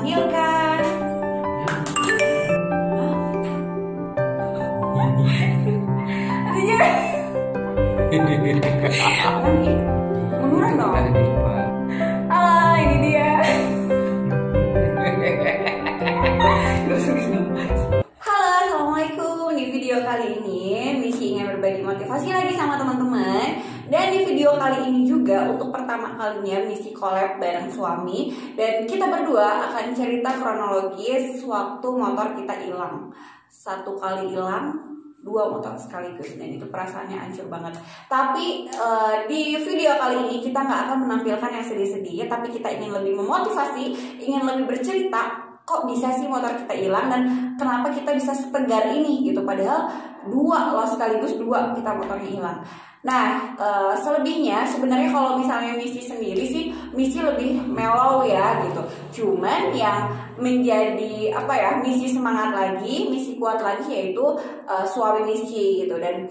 panggilkan. Munduran dong. Halo, ini dia. Halo, assalamualaikum. Di video kali ini Misi ingin berbagi motivasi lagi sama teman-teman. Dan di video kali ini juga untuk pertama kalinya Misi collab bareng suami. Dan kita berdua akan cerita kronologis waktu motor kita hilang. Satu kali hilang, 2 motor sekaligus, dan itu perasaannya hancur banget. Tapi di video kali ini kita nggak akan menampilkan yang sedih-sedih, tapi kita ingin lebih memotivasi, ingin lebih bercerita kok bisa sih motor kita hilang dan kenapa kita bisa setegar ini gitu, padahal 2 loh sekaligus, 2 kita motornya hilang. Nah, selebihnya sebenarnya kalau misalnya Misi sendiri sih, Misi lebih mellow ya gitu. Cuman yang menjadi apa ya, Misi semangat lagi, Misi kuat lagi yaitu suami Misi gitu. Dan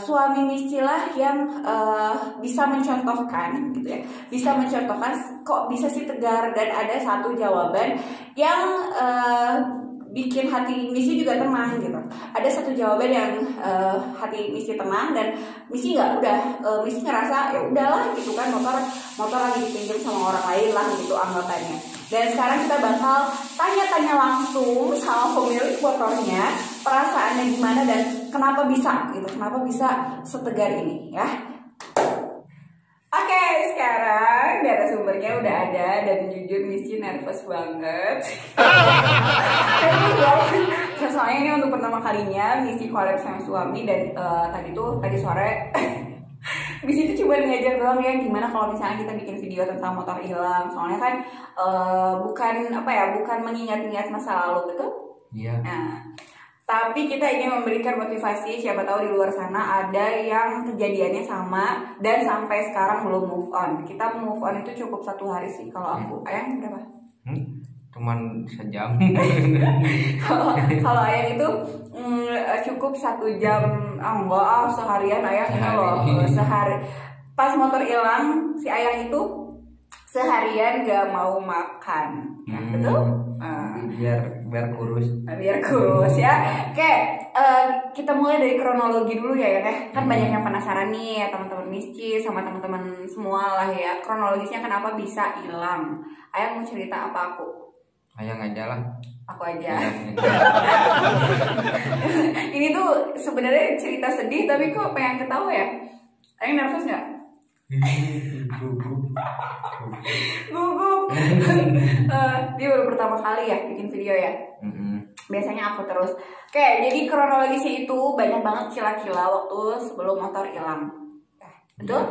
suami Misi lah yang bisa mencontohkan gitu ya, bisa mencontohkan kok bisa sih tegar. Dan ada satu jawaban yang bikin hati Misi juga tenang gitu. Ada satu jawaban yang hati Misi tenang dan Misi Misi ngerasa ya udahlah gitu kan, motor lagi dipinjam sama orang lain lah gitu anggapannya. Dan sekarang kita bakal tanya-tanya langsung sama pemilik motornya, perasaannya gimana dan kenapa bisa gitu, kenapa bisa setegar ini ya. Oke, sekarang narasumbernya udah ada dan jujur Misi nervous banget. Soalnya ini untuk pertama kalinya Misi collab sama suami dan tadi sore Misi itu cuma ngajar doang ya gimana kalau misalnya kita bikin video tentang motor hilang. Soalnya kan bukan mengingat-ingat masa lalu gitu. Iya. Nah, tapi kita ingin memberikan motivasi, siapa tahu di luar sana ada yang kejadiannya sama dan sampai sekarang belum move on. Kita move on itu cukup 1 hari sih kalau aku. Ayang berapa? Cuman sejam. Kalau Ayang itu cukup 1 jam. Enggak, seharian Ayang itu loh. Sehari. Pas motor hilang, si Ayang itu seharian gak mau makan. Betul? Biar kurus. Biar kurus ya. Oke, kita mulai dari kronologi dulu ya kan banyak yang penasaran nih ya, teman-teman Misi sama teman-teman semua lah ya, kronologisnya kenapa bisa hilang. Ayang mau cerita apa aku? Ayang aja lah. Aku aja. Ini tuh sebenarnya cerita sedih tapi kok pengen ketawa ya. Ayang nervous nggak? Gugup. Dia baru pertama kali ya bikin video ya. Biasanya aku terus. Oke, jadi kronologisnya itu banyak banget kila-kila waktu sebelum motor hilang. Betul?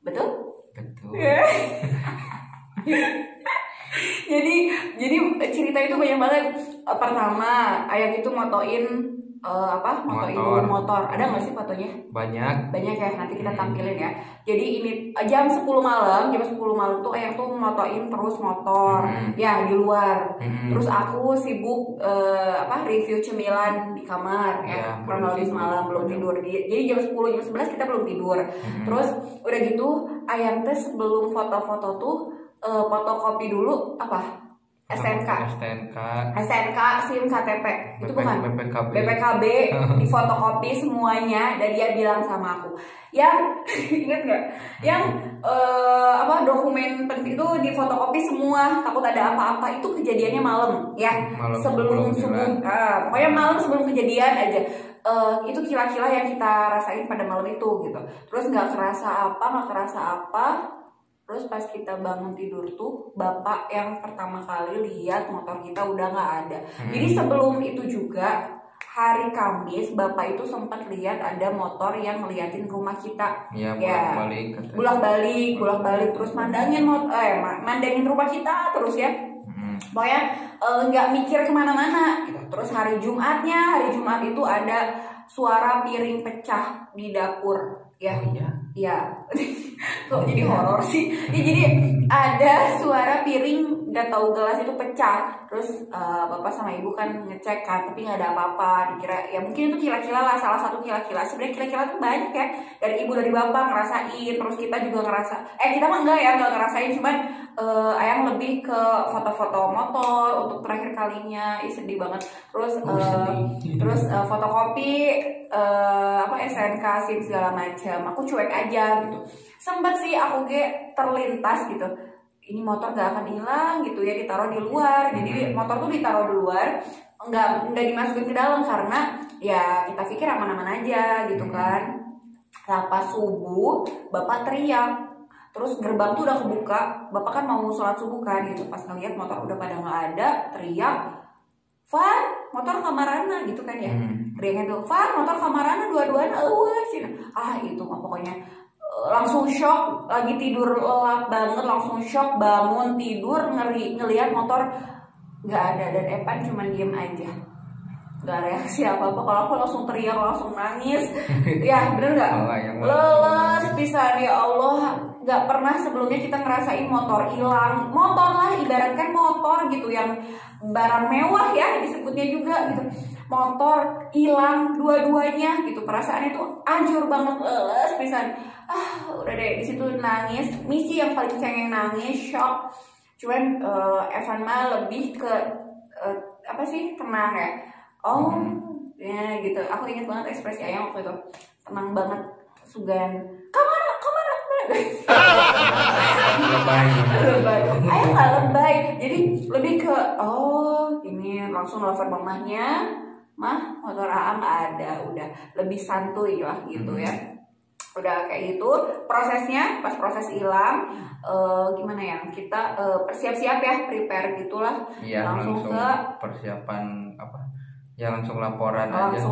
Betul? Betul. Jadi cerita itu banyak banget. Pertama, Ayang itu motoin motor. Ada nggak sih fotonya? Banyak Ya, nanti kita tampilin ya. Jadi ini jam 10 malam tuh Ayang tuh motoin terus motor ya di luar. Terus aku sibuk review cemilan di kamar ya, kronologis malam belum tidur. Jadi jam 10 jam 11 kita belum tidur. Terus udah gitu Ayang teh sebelum foto-foto tuh fotokopi dulu SNK SIM KTP itu bukan BPKB di fotokopi semuanya. Dan dia bilang sama aku yang inget nggak yang dokumen penting itu di fotokopi semua, takut ada apa-apa. Itu kejadiannya malam ya, sebelum subuh. Pokoknya malam sebelum kejadian aja. Itu kila-kila yang kita rasain pada malam itu gitu. Terus nggak kerasa apa. Terus pas kita bangun tidur tuh, bapak yang pertama kali lihat motor kita udah nggak ada. Jadi sebelum itu juga hari Kamis, bapak itu sempat lihat ada motor yang ngeliatin rumah kita. Iya, bolak-balik terus mandangin rumah kita terus ya. Pokoknya nggak mikir kemana-mana. Terus hari Jumat itu ada suara piring pecah di dapur. Ya, iya. Kok jadi horor sih? Ya, jadi ada suara piring nggak tahu gelas itu pecah. Terus bapak sama ibu kan ngecek kan, tapi nggak ada apa-apa. Dikira ya mungkin itu kila-kila lah, salah satu kila-kila. Sebenarnya kila-kila tuh banyak ya, dari ibu dari bapak ngerasain, terus kita juga ngerasa. Kita mah enggak ya, nggak ngerasain, cuman ayang lebih ke foto-foto motor untuk terakhir kalinya. Sedih banget. Terus fotokopi SNK SIM segala macam. Aku cuek aja gitu. Sempat sih aku terlintas gitu, ini motor gak akan hilang gitu ya, ditaruh di luar. Jadi motor tuh ditaruh di luar, nggak dimasukin ke dalam karena ya kita pikir aman-aman aja gitu kan. Nah pas subuh bapak teriak, terus gerbang tuh udah kebuka, bapak kan mau sholat subuh kan gitu. Pas ngeliat motor udah pada nggak ada, teriak, Van, motor kamarana gitu kan ya. Teriaknya tuh, Van, motor kamarana dua-duanya itu mah pokoknya langsung shock, lagi tidur lelap banget, langsung shock, bangun tidur ngelihat motor nggak ada, dan Evan cuma diem aja, nggak reaksi apa-apa. Kalau aku langsung teriak, langsung nangis. Ya bener nggak? Leles pisan ya Allah. Nggak pernah sebelumnya kita ngerasain motor hilang. Motor lah, ibaratkan motor gitu yang barang mewah ya disebutnya juga gitu. Motor hilang dua-duanya gitu, perasaannya tuh hancur banget, leles pisan. Udah deh di situ nangis. Misi yang paling cengeng nangis, shock. Cuman Evan mah lebih ke tenang ya. Ya gitu. Aku ingat banget ekspresi ayang waktu itu, tenang banget. Sugan, kamar. Lebay. Ayang nggak lebay. Jadi lebih ke ini langsung nelfon mamahnya, mah motor AA nggak ada. Udah lebih santuy lah gitu ya. Udah kayak gitu prosesnya. Pas proses hilang gimana ya, kita siap-siap ya, prepare gitulah. Iya, langsung ke persiapan ya, langsung laporan aja gitu.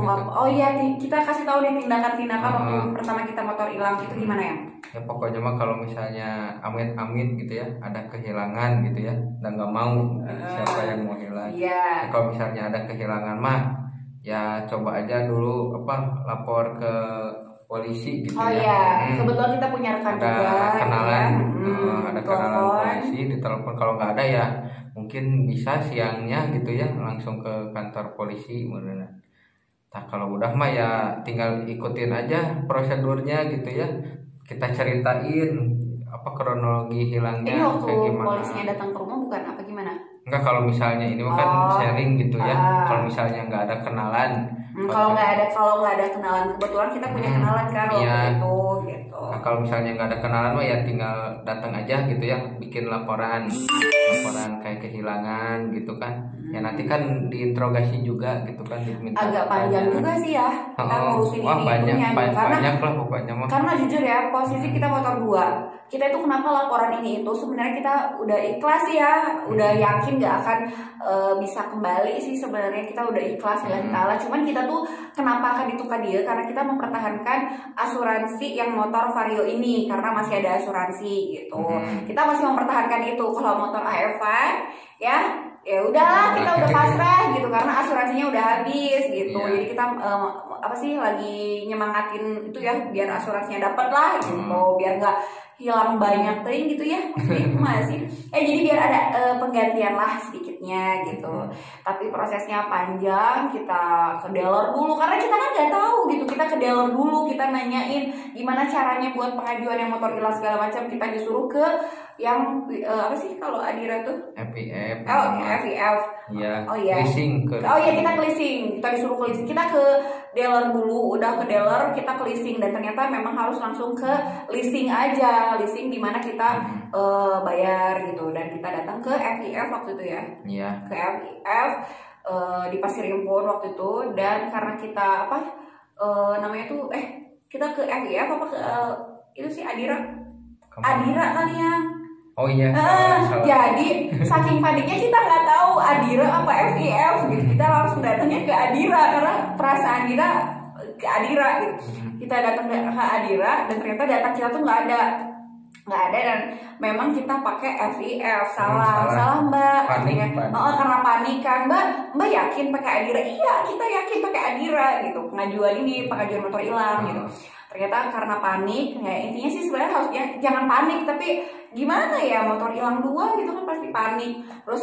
Kita kasih tahu nih tindakan-tindakan waktu pertama kita motor hilang itu gimana ya. Ya pokoknya mah kalau misalnya amit-amit gitu ya, ada kehilangan gitu ya, dan nggak mau siapa yang mau hilang. Iya. Kalau misalnya ada kehilangan mah ya coba aja dulu lapor ke polisi gitu kebetulan kita punya rekan juga, kenalan ya. Ada kenalan polisi, ditelepon. Kalau nggak ada ya mungkin bisa siangnya gitu ya langsung ke kantor polisi. Nah kalau udah mah ya tinggal ikutin aja prosedurnya gitu ya, kita ceritain kronologi hilangnya. Ini waktu polisinya datang ke rumah bukan gimana? Enggak, kalau misalnya ini kan sharing gitu ya. Kalau misalnya nggak ada kenalan, kalau nggak ada kenalan, kebetulan kita punya kenalan kan waktu itu gitu. Nah, kalau misalnya nggak ada kenalan mah ya tinggal datang aja gitu ya, bikin laporan kayak kehilangan gitu kan. Ya nanti kan diinterogasi juga gitu kan, diminta. Agak panjang juga sih ya kita ngurusin ini banyak lah pokoknya mah. Karena jujur ya, posisi kita motor 2, kita itu kenapa laporan ini itu sebenarnya kita udah ikhlas ya, udah yakin nggak akan bisa kembali sih sebenarnya. Kita udah ikhlas lillahi ta'ala. Cuman kita tuh kenapa akan ditukar dia, karena kita mempertahankan asuransi yang motor Vario ini, karena masih ada asuransi gitu. Kita masih mempertahankan itu. Kalau motor AF-an ya udahlah, kita udah pasrah gitu karena asuransinya udah habis gitu. Jadi kita lagi nyemangatin itu ya, biar asuransinya dapat lah gitu, biar nggak hilang banyak gitu ya. Itu masih jadi biar ada penggantian lah sedikitnya gitu. Tapi prosesnya panjang. Kita ke dealer dulu karena kita kan nggak tahu gitu. Kita ke dealer dulu, kita nanyain gimana caranya buat pengajuan yang motor hilang segala macam. Kita disuruh ke yang kalau Adira tuh FIF. FIF. Iya. Leasing kita ke leasing. Kita disuruh ke leasing. Kita ke dealer dulu, udah ke dealer kita ke leasing, dan ternyata memang harus langsung ke leasing aja. Leasing dimana kita bayar gitu, dan kita datang ke FIF waktu itu ya. Iya. Ke FIF di Pasir Impun waktu itu. Dan karena kita kita ke FIF itu sih Adira kali ya. Oh iya. Jadi saking paniknya kita nggak tahu Adira apa FIF gitu. Kita langsung datangnya ke Adira karena perasaan kita ke Adira gitu. Kita datang ke Adira dan ternyata data kita tuh nggak ada, dan memang kita pakai FIF. Salah Mbak. Panik. Karena panik kan, Mbak yakin pakai Adira? Iya, kita yakin pakai Adira gitu. Pengajuan motor hilang gitu. Ternyata karena panik, ya intinya sih sebenarnya harusnya jangan panik, tapi gimana ya, motor hilang 2 gitu kan pasti panik. Terus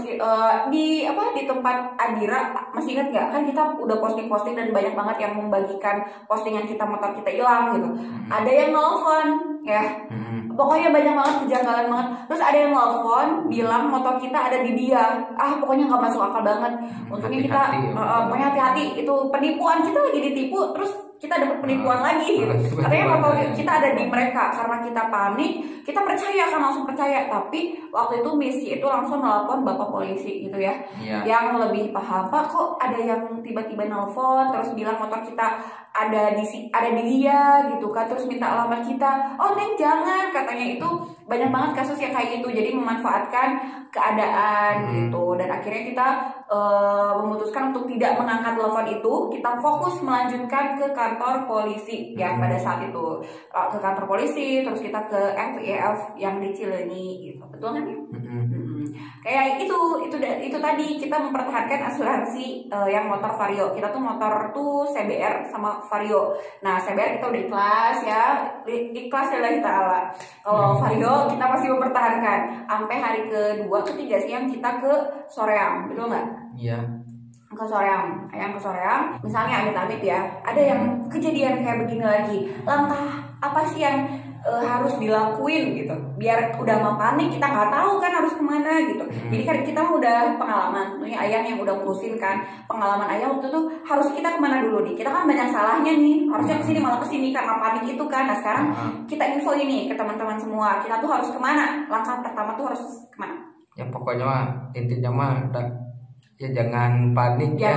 di tempat Adira, masih ingat nggak kan kita udah posting dan banyak banget yang membagikan postingan kita motor kita hilang gitu. Ada yang nelfon ya, pokoknya banyak banget, kejanggalan banget. Terus ada yang nelfon bilang motor kita ada di dia. Pokoknya nggak masuk akal banget. Untungnya kita pokoknya hati-hati, itu penipuan, kita lagi ditipu terus kita dapat penipuan lagi gitu. Katanya motor kita ada di mereka. Karena kita panik, kita percaya kan, langsung percaya. Tapi waktu itu misi itu langsung nelfon bapak polisi gitu ya, yang lebih paham. Pak, kok ada yang tiba-tiba nelfon terus bilang motor kita ada di dia gitu kan, terus minta alamat kita. Oh Neng jangan, katanya. Itu banyak banget kasus yang kayak gitu, jadi memanfaatkan keadaan gitu. Dan akhirnya kita memutuskan untuk tidak mengangkat telepon itu, kita fokus melanjutkan ke kantor polisi ya pada saat itu. Ke kantor polisi, terus kita ke FIF yang di Cileunyi gitu. Betul kan ya? Kayak itu tadi kita mempertahankan asuransi yang motor Vario. Kita tuh motor tuh CBR sama Vario. Nah CBR kita udah ikhlas ya, ikhlas lillahi ta'ala. Kalau Vario kita masih mempertahankan sampai hari kedua ketiga sih yang kita ke Soreang, betul nggak? Iya. Ke Soreang, misalnya amit-amit ya, ada yang kejadian kayak begini lagi. Langkah apa sih yang harus dilakuin gitu biar udah mau panik, kita nggak tahu kan harus kemana gitu. Jadi kan kita udah pengalaman, ini ayah yang udah ngurusin kan, pengalaman ayah waktu itu harus kita kemana dulu nih, kita kan banyak salahnya nih, harusnya kesini malah kesini karena panik itu kan. Nah sekarang kita info ini ke teman-teman semua, kita tuh harus kemana, langkah pertama tuh harus kemana ya. Pokoknya mah intinya mah ya jangan panik ya.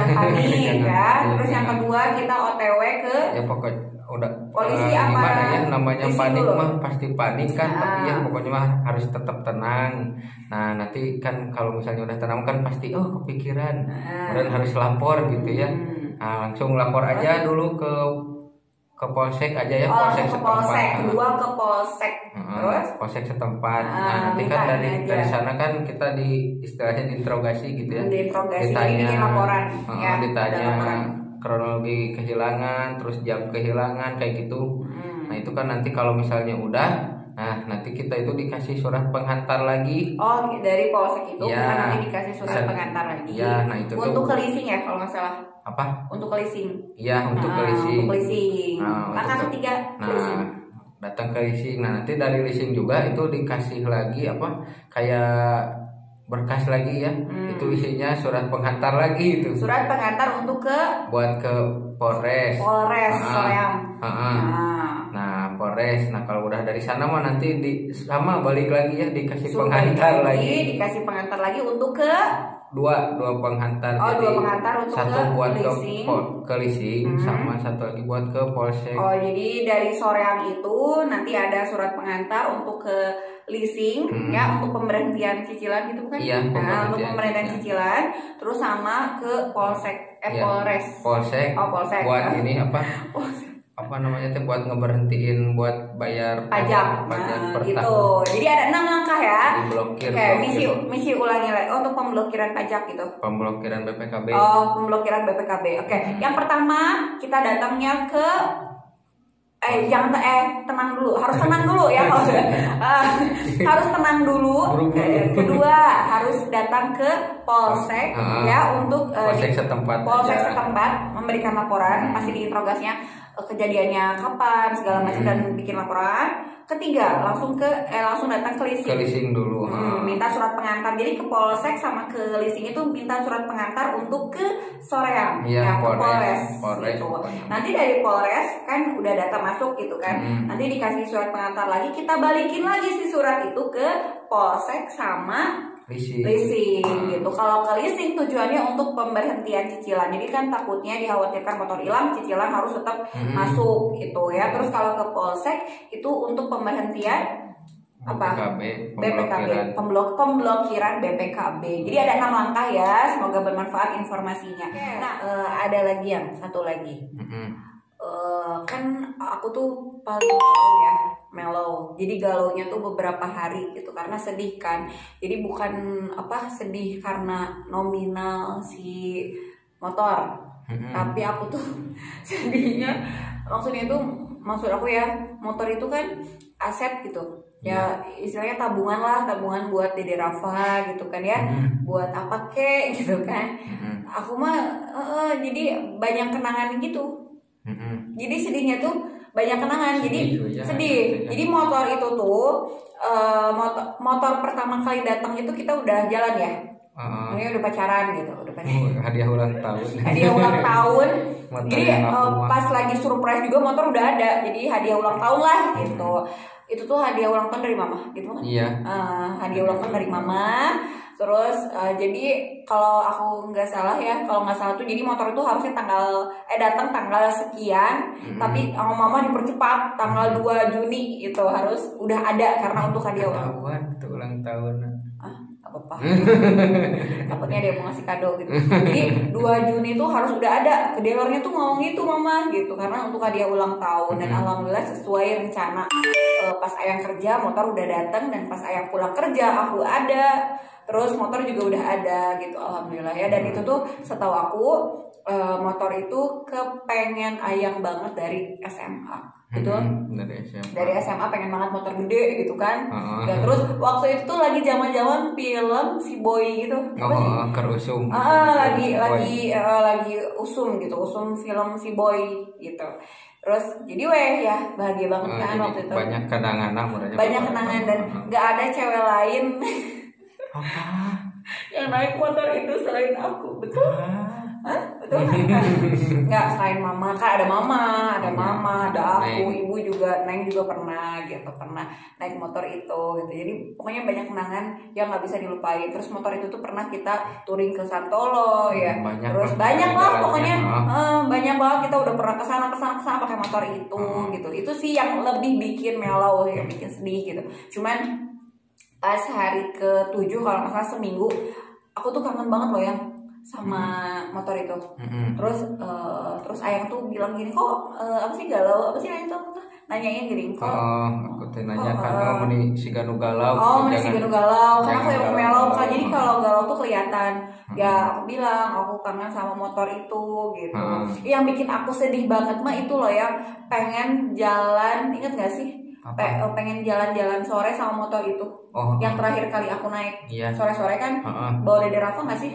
Terus yang kedua kita OTW ke ya, pokoknya udah polisi gimana ya, namanya panik dulu. mah pasti panik kan, tapi ya pokoknya mah harus tetap tenang. Nah nanti kan kalau misalnya udah tenang kan pasti kepikiran dan harus lapor gitu ya. Nah langsung lapor aja dulu ke polsek aja ya, polsek setempat. Kedua ke polsek, terus polsek setempat. Nah nanti kan dari sana kan kita istilahnya diinterogasi gitu ya, ditanya laporan, ditanya kronologi kehilangan, terus jam kehilangan kayak gitu. Nah itu kan nanti kalau misalnya udah, nah nanti kita itu dikasih surat penghantar lagi. Oh dari polsek itu kita nanti dikasih surat penghantar lagi. Ya, nah itu untuk ke leasing ya kalau nggak salah. Apa? Untuk ke leasing. Iya untuk ke leasing. Untuk leasing. Langkah ketiga. Datang ke leasing. Nah nanti dari leasing juga itu dikasih lagi kayak berkas lagi ya. Itu isinya surat penghantar lagi itu. Surat penghantar untuk buat ke Polres Soreang. Nah Polres. Nah kalau udah dari sana mah nanti sama balik lagi ya, dikasih penghantar lagi. Dikasih penghantar lagi untuk ke dua penghantar. Dua penghantar untuk satu buat leasing. ke leasing, sama satu lagi buat ke polsek. Jadi dari Soreang itu nanti ada surat penghantar untuk ke leasing ya, untuk pemberhentian cicilan gitu kan? Iya, untuk pemberhentian cicilan, terus sama ke polsek Polres. Polsek. Polsek. Buat ini apa namanya teh, buat ngeberhentiin buat bayar pajak per gitu. tahun. Jadi ada 6 langkah ya. Kayak misi ulangi lagi untuk pemblokiran pajak gitu. Pemblokiran BPKB. Pemblokiran BPKB. Oke. Yang pertama kita datangnya ke tenang dulu, harus tenang dulu ya kalau harus tenang dulu. Kedua harus datang ke polsek ya, untuk polsek setempat memberikan laporan, pasti diinterogasinya kejadiannya kapan segala macam dan bikin laporan. Ketiga langsung datang ke leasing. Ke leasing dulu. Minta surat pengantar. Jadi ke polsek sama ke leasing itu minta surat pengantar untuk ke Soreang ya, ke Polres. Gitu. Nanti dari Polres kan udah data masuk gitu kan. Nanti dikasih surat pengantar lagi, kita balikin lagi si surat itu ke polsek sama leasing gitu. Kalau ke leasing tujuannya untuk pemberhentian cicilan. Jadi kan takutnya dikhawatirkan motor hilang, cicilan harus tetap masuk gitu ya. Terus kalau ke polsek itu untuk pemberhentian BPKB, pemblokiran BPKB. Jadi ada 6 langkah ya. Semoga bermanfaat informasinya. Nah, ada lagi satu lagi. Kan aku tuh paling mellow. Jadi galaunya tuh beberapa hari gitu karena sedih kan. Jadi bukan sedih karena nominal si motor, tapi aku tuh sedihnya maksudnya tuh maksud aku ya, motor itu kan aset gitu ya, istilahnya tabungan lah, tabungan buat Dede Rafa gitu kan ya, buat apa kek gitu kan. Aku mah jadi banyak kenangan gitu. Jadi sedihnya tuh banyak kenangan, jadi sedih. Jadi motor itu tuh motor pertama kali datang itu kita udah jalan ya. Ini udah pacaran gitu, udah pacaran. Hadiah ulang tahun. Hadiah ulang tahun. Jadi pas lagi surprise juga motor udah ada. Jadi hadiah ulang tahun lah gitu. Itu tuh hadiah ulang tahun dari mama gitu kan? Iya. Hadiah ulang tahun dari mama. Terus jadi kalau aku nggak salah ya, kalau nggak salah tuh jadi motor itu harusnya datang tanggal sekian, tapi sama mama dipercepat tanggal 2 Juni itu harus udah ada karena untuk hadiah ulang tahun. Itu ulang tahun. Apa takutnya dia mau ngasih kado gitu. Jadi 2 Juni itu harus udah ada. Ke dealernya tuh ngomong gitu mama gitu karena untuk hadiah ulang tahun. Dan alhamdulillah sesuai rencana. Pas ayang kerja motor udah datang, dan pas ayang pulang kerja aku ada, terus motor juga udah ada gitu, alhamdulillah ya. Dan itu tuh setahu aku motor itu kepengen ayang banget dari SMA gitu. Dari SMA pengen banget motor gede gitu kan. Dan terus waktu itu tuh lagi zaman film Si Boy gitu. Kerusum. Lagi usum gitu, usum film Si Boy gitu. Terus jadi ya bahagia banget kan waktu itu. Banyak kenangan dan nggak ada cewek lain apa yang naik motor itu selain aku, betul? Betul? Nggak, selain mama kan ada mama, ada aku, ibu juga, Neng juga pernah naik motor itu gitu. Jadi pokoknya banyak kenangan yang nggak bisa dilupain. Terus motor itu tuh pernah kita touring ke Santolo ya. Terus banyak lah pokoknya banyak banget, kita udah pernah kesana pakai motor itu gitu. Itu sih yang lebih bikin mellow, yang bikin sedih gitu. Cuman pas hari ke-7 kalau nggak salah seminggu, aku tuh kangen banget loh yang sama motor itu. Terus ayang tuh bilang gini, kok apa sih galau, apa sih ayang tuh nanyain gini, kok aku tuh nanya kan meni si Ganu galau. Meni si Ganu galau karena aku yang mellow kan. Jadi kalau galau tuh kelihatan. Ya aku bilang aku kangen sama motor itu gitu. Yang bikin aku sedih banget mah itu loh ya, pengen jalan, inget gak sih? Pengen jalan-jalan sore sama motor itu. Yang terakhir kali aku naik sore-sore kan bawa Dede Rafa nggak sih?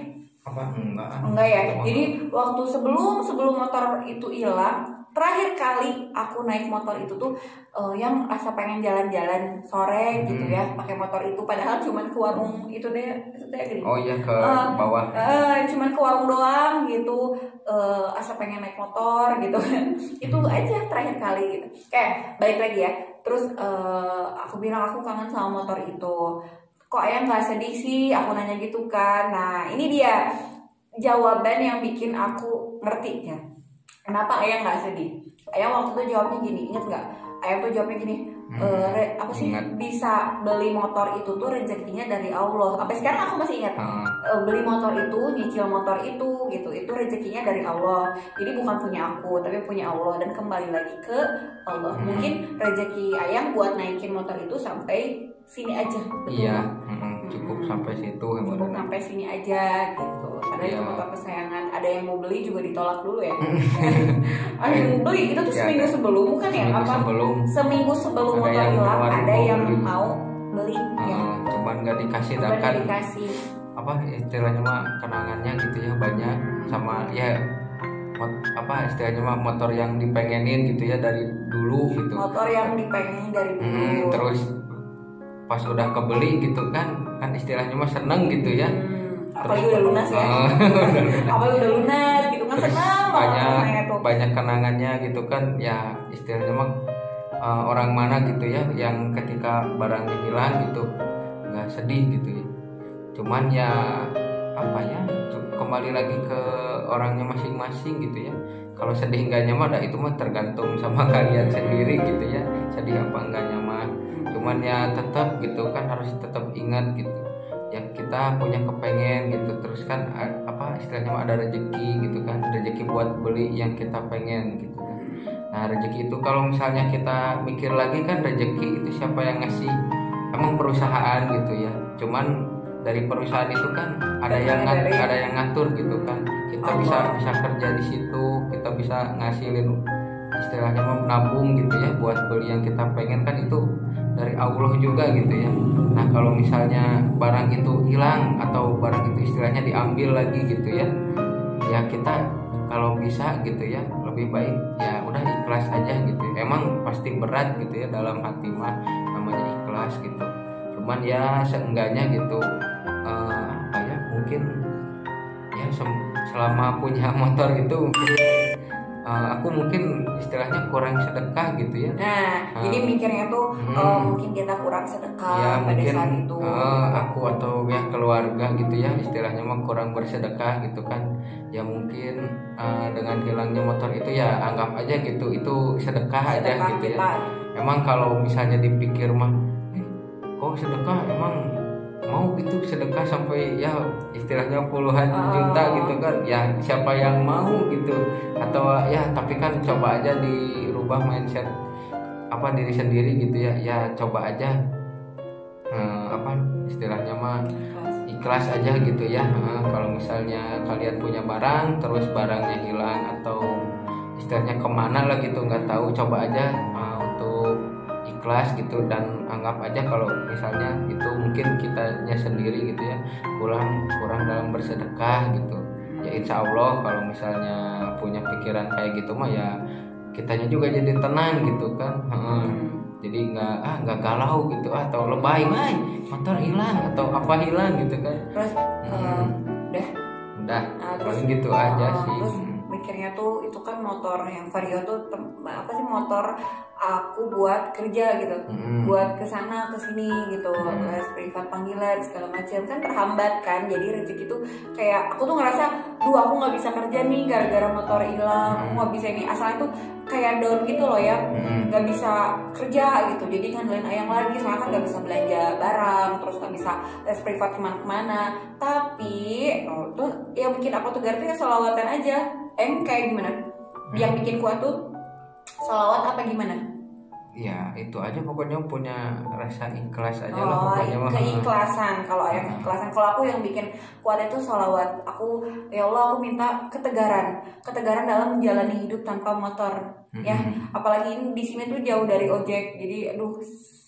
Enggak ya. Jadi waktu sebelum motor itu hilang, terakhir kali aku naik motor itu tuh yang rasa pengen jalan-jalan sore gitu ya, pakai motor itu, padahal cuman ke warung itu deh gini. Ke bawah. Cuman ke warung doang gitu. Asa pengen naik motor gitu kan. Itu aja terakhir kali gitu. Balik lagi ya. Terus aku bilang aku kangen sama motor itu. Kok ayang nggak sedih sih? Aku nanya gitu kan. Nah ini dia jawaban yang bikin aku ngerti ya. Kenapa ayang nggak sedih? Ayang waktu itu jawabnya gini, inget nggak? Ayang tuh jawabnya gini, apa sih, bisa beli motor itu tuh rezekinya dari Allah. Sampai sekarang aku masih ingat. Beli motor itu, nyicil motor itu gitu, itu rezekinya dari Allah. Jadi bukan punya aku, tapi punya Allah, dan kembali lagi ke Allah. Mungkin rezeki ayang buat naikin motor itu sampai sini aja. Betul? Iya, cukup sampai situ. Cukup sampai sini aja gitu. Padahal itu motor kesayangan. Ada yang mau beli juga ditolak dulu ya. Ada yang mau beli itu tuh seminggu sebelum, bukan ya? Seminggu sebelum motor hilang ada yang mau beli. Cuman nggak dikasih, apa istilahnya mah kenangannya gitu ya, banyak sama ya istilahnya mah motor yang dipengenin gitu ya dari dulu gitu. Motor yang dipengenin dari dulu. Terus pas udah kebeli gitu kan istilahnya mah seneng gitu ya. Apalagi udah lunas ya. Apalagi udah lunas gitu kan, senang banyak kenangannya gitu kan ya, istilahnya mah orang mana gitu ya yang ketika barangnya hilang gitu nggak sedih gitu ya. Cuman ya kembali lagi ke orangnya masing-masing gitu ya. Kalau sedih enggaknya mah itu mah tergantung sama kalian sendiri gitu ya, sedih apa enggaknya mah. Cuman ya tetap gitu kan, harus tetap ingat gitu ya, kita punya kepengen gitu. Terus kan istilahnya mah ada rezeki gitu kan, rezeki buat beli yang kita pengen gitu kan. Nah rezeki itu kalau misalnya kita mikir lagi kan, rezeki itu siapa yang ngasih? Emang perusahaan gitu ya. Cuman dari perusahaan itu kan ada yang ngatur gitu kan. Kita bisa kerja di situ, kita bisa ngasilin istilahnya mau nabung gitu ya buat beli yang kita pengen, kan itu dari Allah juga gitu ya. Nah kalau misalnya barang itu hilang atau barang itu istilahnya diambil lagi gitu ya, ya kita kalau bisa gitu ya lebih baik ya udah ikhlas aja gitu. Emang pasti berat gitu ya dalam hati mah, namanya ikhlas gitu. Cuman ya seenggaknya gitu apa ya, mungkin ya selama punya motor itu aku mungkin istilahnya kurang sedekah gitu ya. Nah, jadi mikirnya tuh mungkin kita kurang sedekah ya, pada mungkin, saat itu. Aku atau ya keluarga gitu ya istilahnya mah kurang bersedekah gitu kan. Ya mungkin dengan hilangnya motor itu ya anggap aja gitu itu sedekah aja gitu kita. ya. Emang kalau misalnya dipikir mah kok sedekah, emang mau gitu sedekah sampai ya istilahnya puluhan juta gitu kan, ya siapa yang mau gitu. Atau ya tapi kan coba aja dirubah mindset apa diri sendiri gitu ya, ya coba aja apa istilahnya mah ikhlas aja gitu ya. Kalau misalnya kalian punya barang terus barangnya hilang atau istilahnya kemana lah gitu nggak tahu, coba aja untuk ikhlas gitu dan anggap aja kalau misalnya itu mungkin kitanya sendiri gitu ya kurang dalam bersedekah gitu. Ya insya Allah kalau misalnya punya pikiran kayak gitu mah ya kitanya juga jadi tenang gitu kan. Jadi nggak galau gitu atau lebay motor hilang atau apa hilang gitu kan. Terus udah paling gitu aja sih. Terus mikirnya tuh itu kan motor yang Vario tuh apa sih, motor aku buat kerja gitu, buat kesana kesini gitu, privat panggilan segala macam kan terhambat kan. Jadi rezeki tuh kayak aku tuh ngerasa aku nggak bisa kerja nih gara-gara motor hilang, aku nggak bisa ini, asalnya tuh kayak down gitu loh ya, nggak bisa kerja gitu. Jadi ngandelin ayang lagi soalnya kan nggak bisa belanja barang, terus nggak bisa tes privat kemana-kemana. Tapi tuh yang bikin aku tegar tuh ya sholawatan aja. Kayak gimana? Yang bikin kuat tuh sholawat apa gimana? Ya itu aja pokoknya punya rasa ikhlas aja lah pokoknya. Keikhlasan. Kalau keikhlasan, kalau aku yang bikin kuat itu sholawat. Aku ya Allah, aku minta ketegaran dalam menjalani hidup tanpa motor. Ya, apalagi di sini tuh jauh dari ojek. Jadi aduh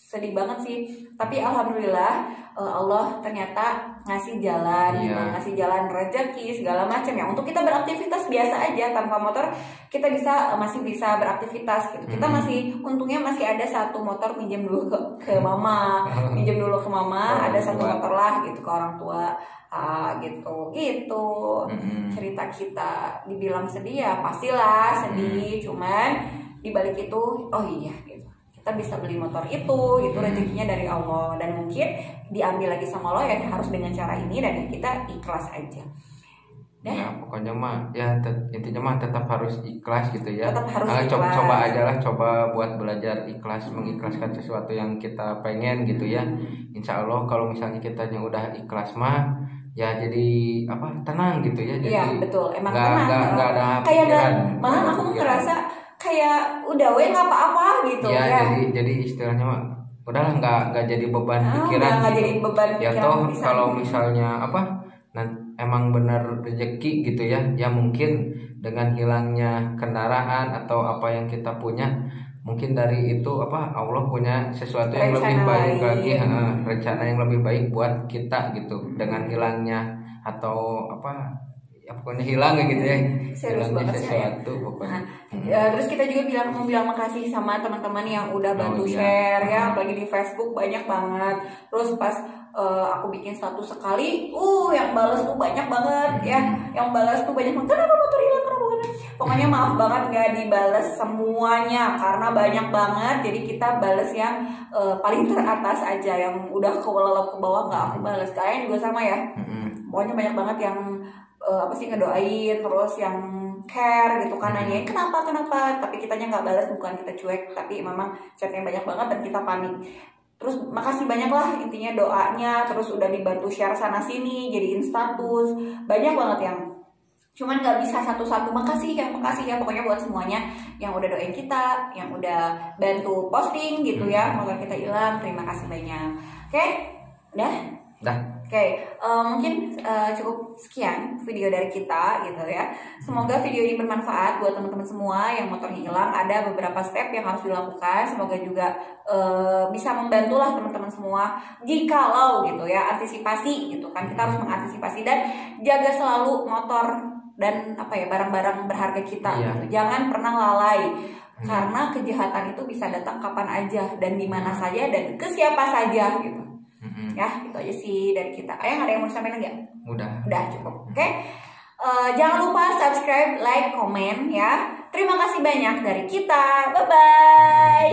sedih banget sih. Tapi alhamdulillah Allah ternyata ngasih jalan, ngasih jalan rezeki segala macam ya untuk kita beraktivitas biasa aja tanpa motor. Kita masih bisa beraktivitas gitu. Kita masih untungnya masih ada satu motor, minjem dulu ke mama, ada satu motor lah gitu ke orang tua. Gitu cerita kita. Dibilang sedih ya pastilah sedih, cuman dibalik itu oh iya gitu, kita bisa beli motor itu rezekinya dari Allah, dan mungkin diambil lagi sama Allah ya harus dengan cara ini, dan kita ikhlas aja. Ya pokoknya mah ya intinya mah tetap harus ikhlas gitu ya. Tetap harus ikhlas. Coba aja lah, coba buat belajar ikhlas, mengikhlaskan sesuatu yang kita pengen gitu ya. Insya Allah kalau misalnya kitanya udah ikhlas mah ya jadi apa, tenang gitu ya. Jadi iya betul, emang tenang. Gak ada pikiran. Malah aku ngerasa kayak udah nggak apa-apa gitu ya. Jadi istilahnya mah udahlah nggak jadi beban pikiran. Nggak jadi beban pikiran. Ya toh kalau misalnya apa emang benar rezeki gitu ya, ya mungkin dengan hilangnya kendaraan atau apa yang kita punya, mungkin dari itu apa Allah punya sesuatu yang lebih baik lagi, rencana yang lebih baik buat kita gitu. Dengan hilangnya atau apa ya pokoknya hilang gitu ya, hilangnya sesuatu ya. Pokoknya. Terus kita juga mau bilang makasih sama teman-teman yang udah bantu share ya, apalagi di Facebook banyak banget. Terus pas aku bikin status sekali, yang balas tuh banyak banget ya, yang balas tuh banyak banget. Kenapa motor hilang? Pokoknya maaf banget nggak dibales semuanya karena banyak banget. Jadi kita balas yang paling teratas aja, yang udah ke bawah nggak aku balas. Kalian juga sama ya. Pokoknya banyak banget yang ngedoain, terus yang care gitu kan, nanyain kenapa, tapi kitanya nggak balas, bukan kita cuek, tapi memang chatnya banyak banget dan kita panik. Terus makasih banyak lah intinya doanya, terus udah dibantu share sana sini, jadiin status, banyak banget yang cuman nggak bisa satu-satu. Makasih ya pokoknya buat semuanya yang udah doain kita, yang udah bantu posting gitu ya motor kita hilang. Terima kasih banyak. Oke, udah Dah. Oke, mungkin cukup sekian video dari kita gitu ya. Semoga video ini bermanfaat buat teman-teman semua yang motornya hilang. Ada beberapa step yang harus dilakukan. Semoga juga bisa membantulah teman-teman semua. Jikalau gitu ya, antisipasi gitu kan. Kita harus mengantisipasi dan jaga selalu motor dan barang-barang berharga kita. Gitu. Jangan pernah lalai. Karena kejahatan itu bisa datang kapan aja dan di mana saja dan ke siapa saja gitu. Ya, itu aja sih dari kita. Ayang ada yang mau disampaikan nggak? Udah cukup. Oke. Jangan lupa subscribe, like, komen ya. Terima kasih banyak dari kita. Bye bye.